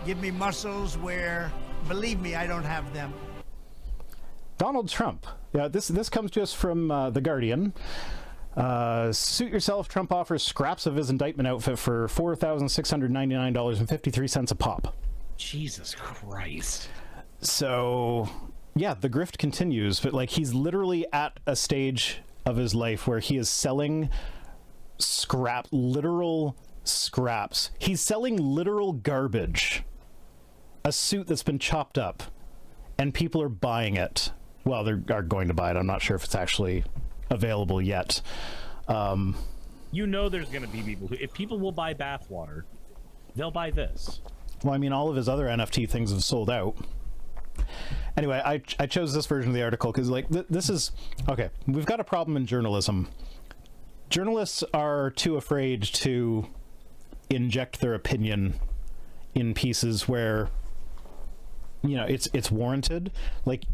Give me muscles where, believe me, I don't have them. Donald Trump. Yeah, this comes to us from The Guardian. Suit yourself, Trump offers scraps of his indictment outfit for $4,699.53 a pop. Jesus Christ. So, yeah, the grift continues, but like he's literally at a stage of his life where he is selling literal scraps. He's selling literal garbage. A suit that's been chopped up, and people are buying it. Well, they are going to buy it. I'm not sure if it's actually available yet. You know there's going to be people who, if people will buy bathwater, they'll buy this. Well, I mean, all of his other NFT things have sold out. Anyway, I chose this version of the article because, like, this is... Okay, we've got a problem in journalism. Journalists are too afraid to inject their opinion in pieces where, you know, it's warranted. Like,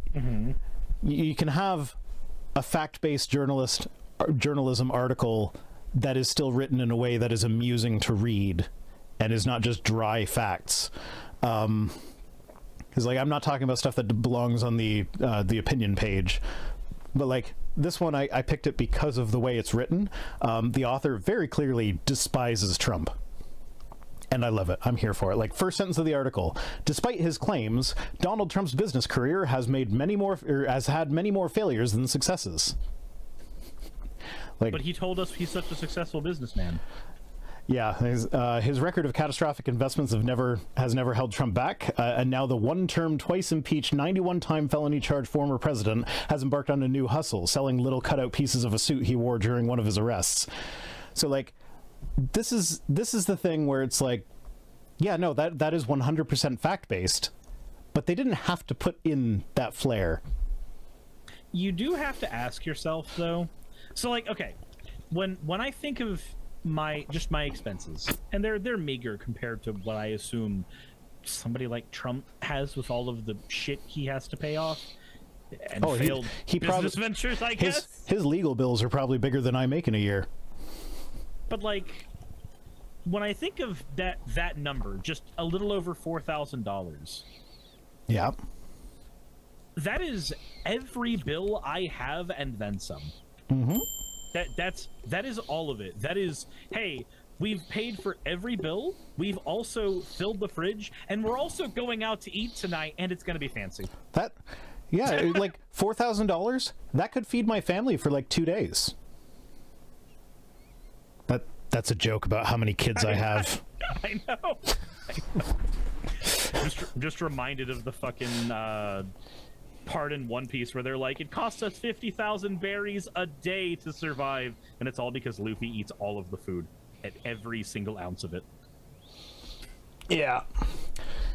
you can have a fact-based journalism article that is still written in a way that is amusing to read and is not just dry facts. Because, like, I'm not talking about stuff that belongs on the opinion page, but, like, this one, I picked it because of the way it's written. The author very clearly despises Trump. And I love it. I'm here for it. Like, first sentence of the article: despite his claims, Donald Trump's business career has had many more failures than successes. Like, but he told us he's such a successful businessman. Yeah, his record of catastrophic investments has never held Trump back, and now the one-term, twice-impeached, 91-time felony charged former president has embarked on a new hustle, selling little cutout pieces of a suit he wore during one of his arrests. So, like, this is the thing where it's like, yeah, no, that is 100% fact-based, but they didn't have to put in that flair. You do have to ask yourself, though. So, like, okay, when I think of my expenses, and they're meager compared to what I assume somebody like Trump has with all of the shit he has to pay off and failed business ventures, I guess. His legal bills are probably bigger than I make in a year. But, like, when I think of that number, just a little over $4,000. Yeah. That is every bill I have and then some. Mm-hmm. That is all of it. That is, hey, we've paid for every bill. We've also filled the fridge, and we're also going out to eat tonight, and it's going to be fancy. Yeah, like $4,000. That could feed my family for like 2 days. That's a joke about how many kids I have. I know. Just reminded of the fucking part in One Piece where they're like, it costs us 50,000 berries a day to survive, and it's all because Luffy eats all of the food, at every single ounce of it. Yeah.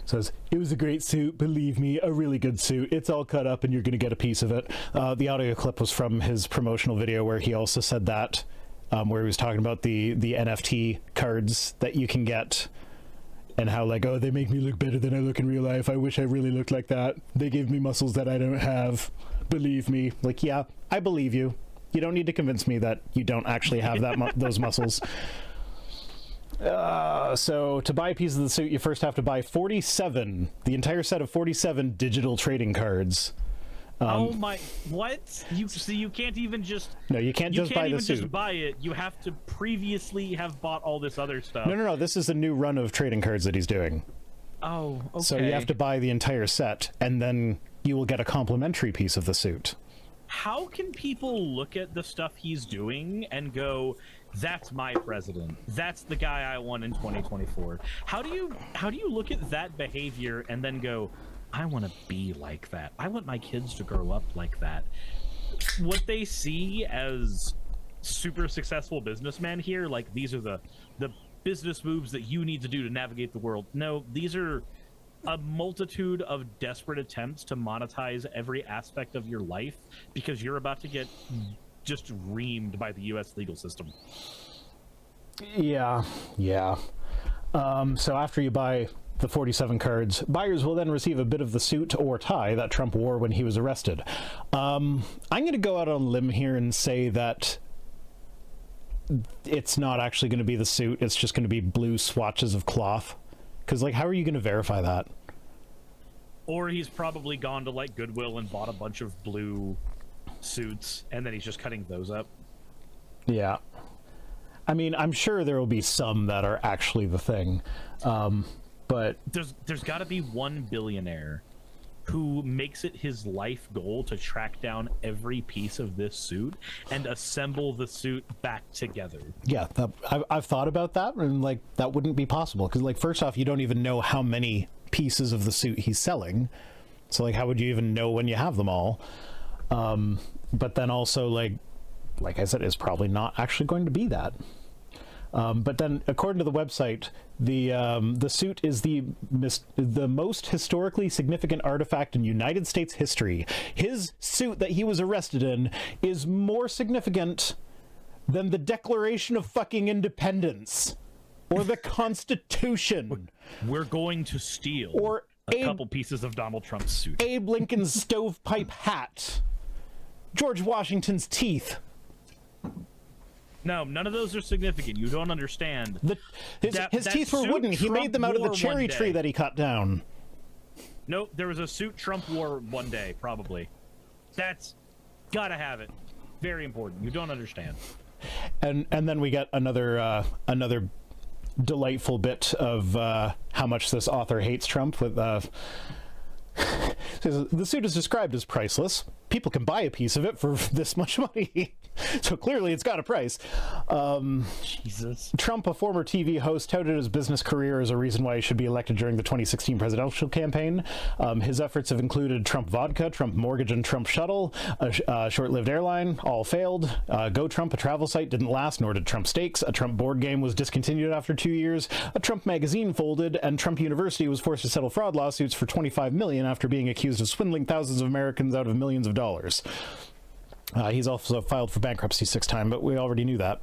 Says, it was a great suit, believe me, a really good suit. It's all cut up and you're gonna get a piece of it. The audio clip was from his promotional video where he also said that, where he was talking about the NFT cards that you can get, and how, like, oh, they make me look better than I look in real life. I wish I really looked like that. They gave me muscles that I don't have. Believe me. Like, yeah, I believe you. You don't need to convince me that you don't actually have those muscles. So to buy a piece of the suit, you first have to buy the entire set of 47 digital trading cards. Oh my, what? You can't even just... No, you can't just buy the suit. Just buy it. You have to previously have bought all this other stuff. No. This is a new run of trading cards that he's doing. Oh, okay. So you have to buy the entire set, and then you will get a complimentary piece of the suit. How can people look at the stuff he's doing and go, that's my president. That's the guy I want in 2024. How do you look at that behavior and then go, I want to be like that. I want my kids to grow up like that. What they see as super successful businessmen here, like, these are the business moves that you need to do to navigate the world. No, these are a multitude of desperate attempts to monetize every aspect of your life because you're about to get just reamed by the U.S. legal system. Yeah. So after you buy the 47 cards, buyers will then receive a bit of the suit or tie that Trump wore when he was arrested. I'm going to go out on a limb here and say that it's not actually going to be the suit. It's just going to be blue swatches of cloth Because, like, how are you going to verify that? Or he's probably gone to, like, Goodwill and bought a bunch of blue suits, and then he's just cutting those up. Yeah. I mean, I'm sure there will be some that are actually the thing. But there's got to be one billionaire who makes it his life goal to track down every piece of this suit and assemble the suit back together. Yeah, I've thought about that, and like that wouldn't be possible because, like, first off, you don't even know how many pieces of the suit he's selling, so like, how would you even know when you have them all? But then also, like I said, it's probably not actually going to be that. But then, according to the website, the suit is the most historically significant artifact in United States history. His suit that he was arrested in is more significant than the Declaration of fucking Independence or the Constitution. We're going to steal or a couple pieces of Donald Trump's suit. Abe Lincoln's stovepipe hat. George Washington's teeth. No, none of those are significant. You don't understand. His teeth were wooden. He made them out of the cherry tree that he cut down. Nope, there was a suit Trump wore one day, probably. That's gotta have it. Very important. You don't understand. And then we get another delightful bit of how much this author hates Trump with says, the suit is described as priceless. People can buy a piece of it for this much money. So clearly it's got a price. Jesus. Trump, a former TV host, touted his business career as a reason why he should be elected during the 2016 presidential campaign. His efforts have included Trump Vodka, Trump Mortgage, and Trump Shuttle, a short-lived airline. All failed. Go Trump, a travel site, didn't last, nor did Trump Steaks. A Trump board game was discontinued after 2 years. A Trump magazine folded, and Trump University was forced to settle fraud lawsuits for $25 million after being accused of swindling thousands of Americans out of millions of dollars. He's also filed for bankruptcy 6 times, but we already knew that.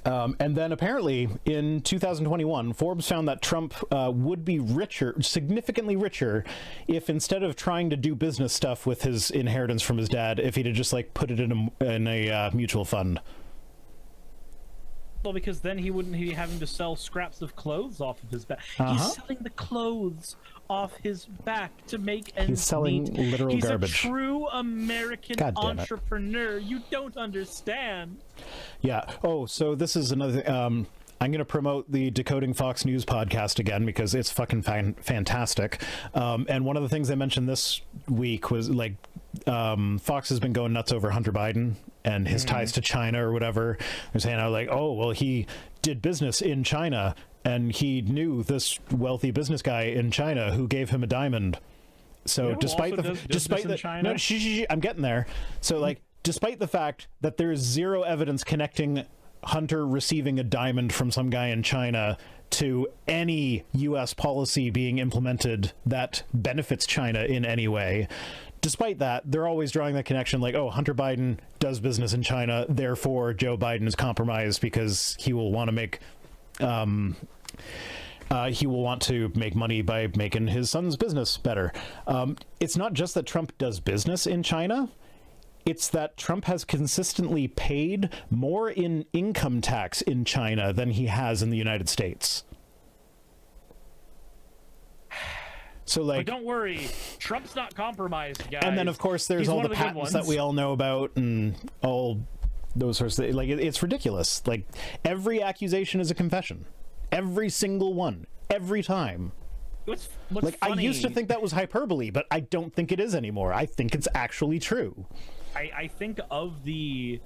And then apparently in 2021, Forbes found that Trump would be richer, significantly richer, if instead of trying to do business stuff with his inheritance from his dad, if he'd have just like put it in a mutual fund. Well, because then he wouldn't be having to sell scraps of clothes off of his back. He's selling the clothes off his back to make ends meet. He's selling literal garbage. He's a true American entrepreneur. You don't understand. Yeah. Oh, so this is another thing. I'm going to promote the Decoding Fox News podcast again because it's fucking fantastic. And one of the things they mentioned this week was like Fox has been going nuts over Hunter Biden and his ties to China or whatever. They're saying, like, oh, well, he did business in China and he knew this wealthy business guy in China who gave him a diamond. So despite the no, I'm getting there. So like, despite the fact that there is zero evidence connecting Hunter receiving a diamond from some guy in China to any U.S. policy being implemented that benefits China in any way. Despite that, they're always drawing that connection like, oh, Hunter Biden does business in China, therefore Joe Biden is compromised because he will want to make money by making his son's business better. It's not just that Trump does business in China. It's that Trump has consistently paid more in income tax in China than he has in the United States. So, like, but don't worry, Trump's not compromised, guys. And then, of course, there's all the patents that we all know about and all those sorts of things. Like, it's ridiculous. Like, every accusation is a confession. Every single one. Every time. What's like, funny, I used to think that was hyperbole, but I don't think it is anymore. I think it's actually true. I think of the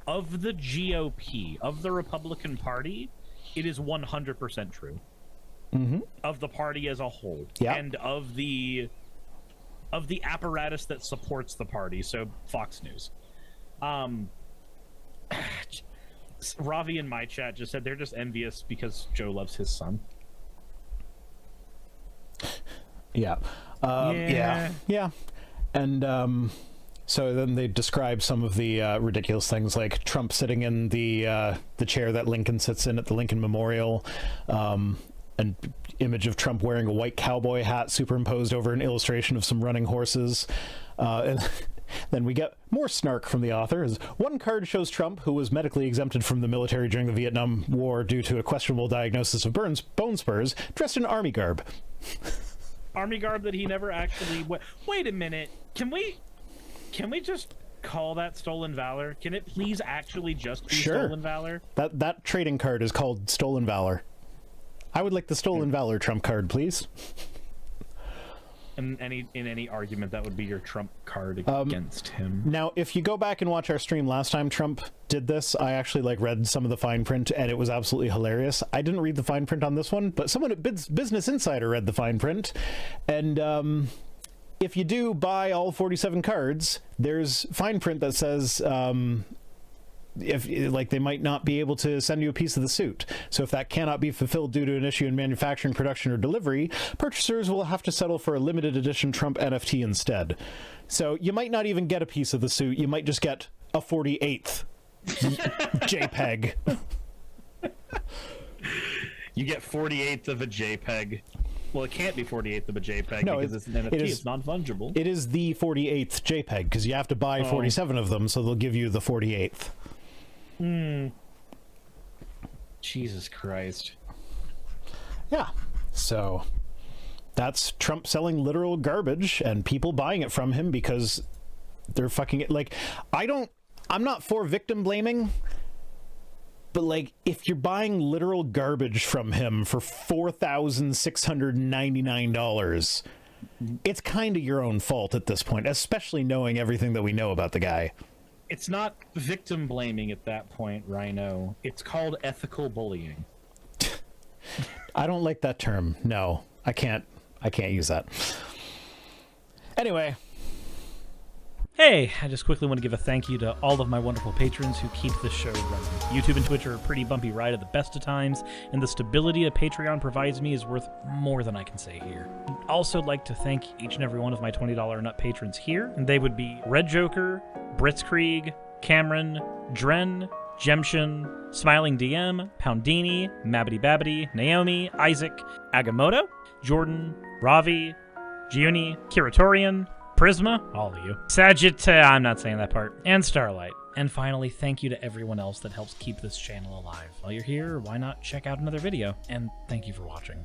GOP, of the Republican Party, it is 100% true. Mm-hmm. Of the party as a whole, and of the apparatus that supports the party, so Fox News. Ravi in my chat just said they're just envious because Joe loves his son. Yeah. And so then they describe some of the ridiculous things, like Trump sitting in the chair that Lincoln sits in at the Lincoln Memorial, an image of Trump wearing a white cowboy hat superimposed over an illustration of some running horses. And Then we get more snark from the author. As one card shows Trump, who was medically exempted from the military during the Vietnam War due to a questionable diagnosis of bone spurs, dressed in army garb. Army garb that he never actually... Wait a minute. Can we just call that stolen valor? Can it please actually just be stolen valor? That trading card is called Stolen Valor. I would like the Stolen Valor Trump card, please. In any argument, that would be your Trump card against him. Now, if you go back and watch our stream last time Trump did this, I actually read some of the fine print, and it was absolutely hilarious. I didn't read the fine print on this one, but someone at Business Insider read the fine print, and if you do buy all 47 cards, there's fine print that says if they might not be able to send you a piece of the suit. So if that cannot be fulfilled due to an issue in manufacturing, production, or delivery, purchasers will have to settle for a limited edition Trump NFT instead. So you might not even get a piece of the suit. You might just get a 48th JPEG. You get 48th of a JPEG. Well, it can't be 48th of a JPEG because it's an NFT. It's non-fungible. It is the 48th JPEG because you have to buy 47 of them, so they'll give you the 48th. Jesus Christ. Yeah. So that's Trump selling literal garbage and people buying it from him because they're fucking I'm not for victim blaming, but if you're buying literal garbage from him for $4,699, it's kind of your own fault at this point, especially knowing everything that we know about the guy. It's not victim blaming at that point, Rhino. It's called ethical bullying. I don't like that term. No, I can't use that. Anyway. Hey, I just quickly want to give a thank you to all of my wonderful patrons who keep this show running. YouTube and Twitch are a pretty bumpy ride at the best of times, and the stability that Patreon provides me is worth more than I can say here. I'd also like to thank each and every one of my $20 and up patrons here, and they would be Red Joker, Britzkrieg, Cameron, Dren, Jemshin, Smiling DM, Poundini, Mabbity Babbity, Naomi, Isaac, Agamotto, Jordan, Ravi, Giuni, Kiratorian, Prisma, all of you, I'm not saying that part, and Starlight. And finally, thank you to everyone else that helps keep this channel alive. While you're here, why not check out another video? And thank you for watching.